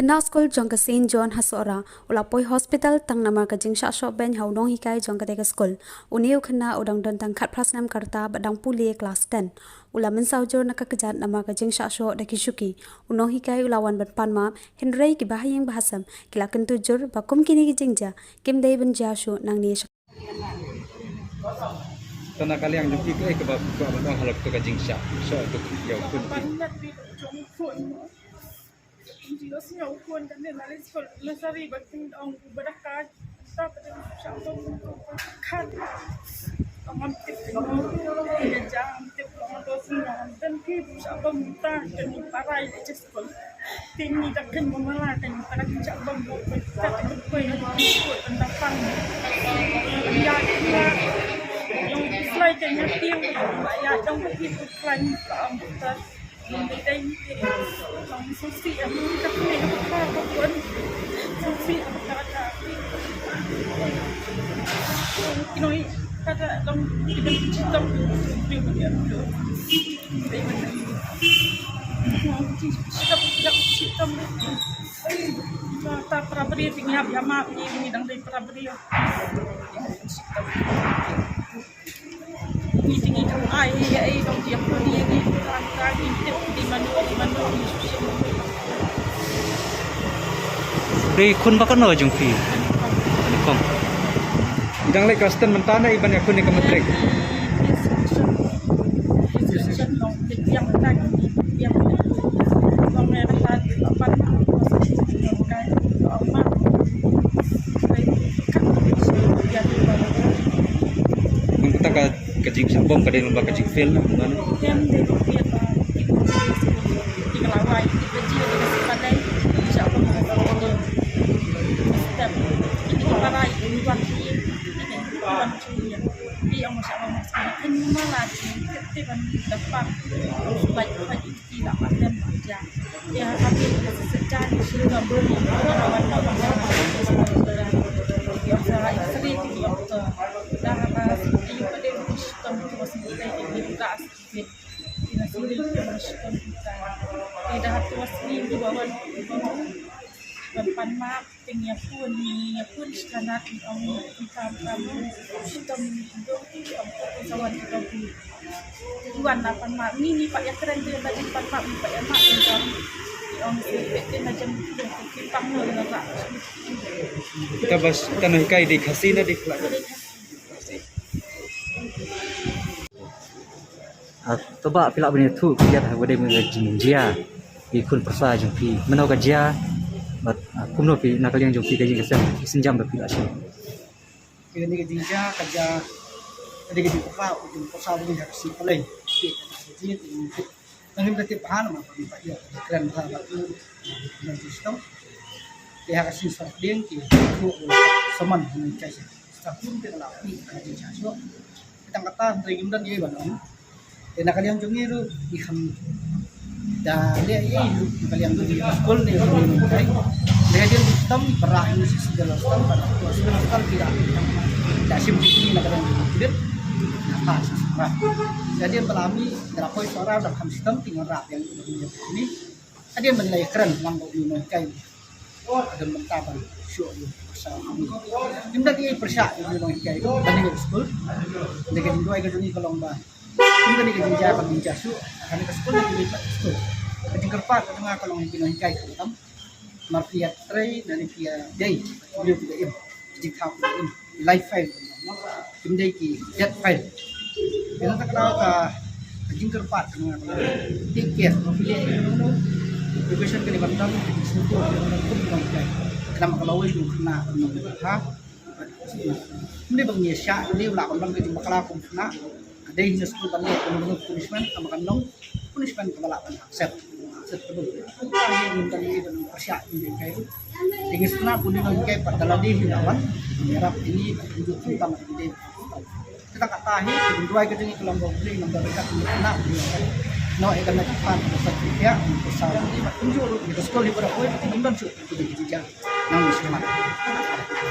Kena skul jong ke Saint John Hasora ulapoi hospital tang namar ka jing sha shop ben haunong hikai jong ka te skul uniu kena udang don tang khat prasnam karta badang puli class 10 ulamen saujor nak kejat namar ka jing sha sho da kishuki unong hikai ulawan ban panma henrei ki bahayeng bahasam kila kentu jur bakum kini ki jingja kim dei ben jashu nang ni Tanah kali yang nyuki ke bab abang halak tu kajing syak so tu yau pun Jika siapa pun kan dia nak sekolah lesari batin orang berdekat, siapa yang siapa kan orang tiap jam tiap orang dosen dan tiap siapa minta dan parai di sekolah. Tinggi tak kan memalahkan para siapa berkata kepada ikut tentang pang. Ya yang selain yang tiang ya yang begitu selain kita Mengenai orang susi yang kita punya apa pun susi kata kinoi kata orang kita cinta dia dia cinta tak perabri tinggal biama ini dan dari perabri tinggi tu ai dong dia pun dia ni kan di mana Dari kun bakal no jungpi. Kom. idang lek kasten mentana iban aku ni kemetrik yang tadi yang pemerintah tempat mengkata ka kajing syak bom ka lomba kajing film mana yang dia dikelawai dikecil dikasih pandai insyaallah setiap ini para ini waktu ini yang masyaallah ini malah kita dapat baik tidak ada baca ya kami secara sudah beri lawan yang saya istri yang dah ini pada sistem masih dibuka sedikit dinasuri yang sistem kita tidak harus di bawah Ban map tingnya pun sekarang orang kita sistem itu kawan kita tujuan pan map ini pak ya keren dia tadi pan map pak ya mak yang orang PT macam kita pangno dengan pak kita bas tanah kai di kasina di kelak Toba pilak benda tu kita dah boleh mengaji dia ikut persa jumpi menau kerja but kumno pi nakal yang jumpi kaji kesan senjam berpilak sih Kaya ni kerja kerja tadi kerja pukau ujung pasal ni harus simple jadi nanti berarti paham apa pak ya keren sahabat itu dan sistem dia harus sistem dia ki seman dengan caca setahun dia lah ni kerja caca kita kata dari kemudian dia bangun dan nakal yang jungi itu ikam dah dia ini kalian tu di sekolah dia mengenai dia sistem berak ini segala sistem pada segala sistem tidak simpan nak kalian tidak apa jadi yang pelami terapoi suara dalam sistem tinggal rak yang ini ada yang menilai keren lampu di mengenai ada mentapan show pasal ini kemudian dia persiap di mengenai itu banding ke sekolah dengan dua ikut ini kalau mbak kemudian dia kerja pembinca show karena ke sekolah dia lipat sekolah kecing kerpat tengah kalau mengenai kai hitam marfiat tray dari via day video tidak im kecing kau im live file kemudian ki jet file kita tak kenal ke kecing kerpat tengah take care pilih preparation ke depan tamu kecing sentuh pun mengenai kenapa kalau itu kena ha kemudian bagi syak ini ulah orang kecing bakal aku kena ada yang sesuatu balik penuh punishment sama kandung punishment kepala accept betul yang tadi itu persiap ini kayak dengan senang pun dengan kayak pada ladih lawan menyerap ini untuk utama ini kita katahi kedua itu ini kelompok beli nomor dekat nak no akan melakukan satu pihak besar ini tunjuk di sekolah di berapa itu sudah itu dijajah namun semangat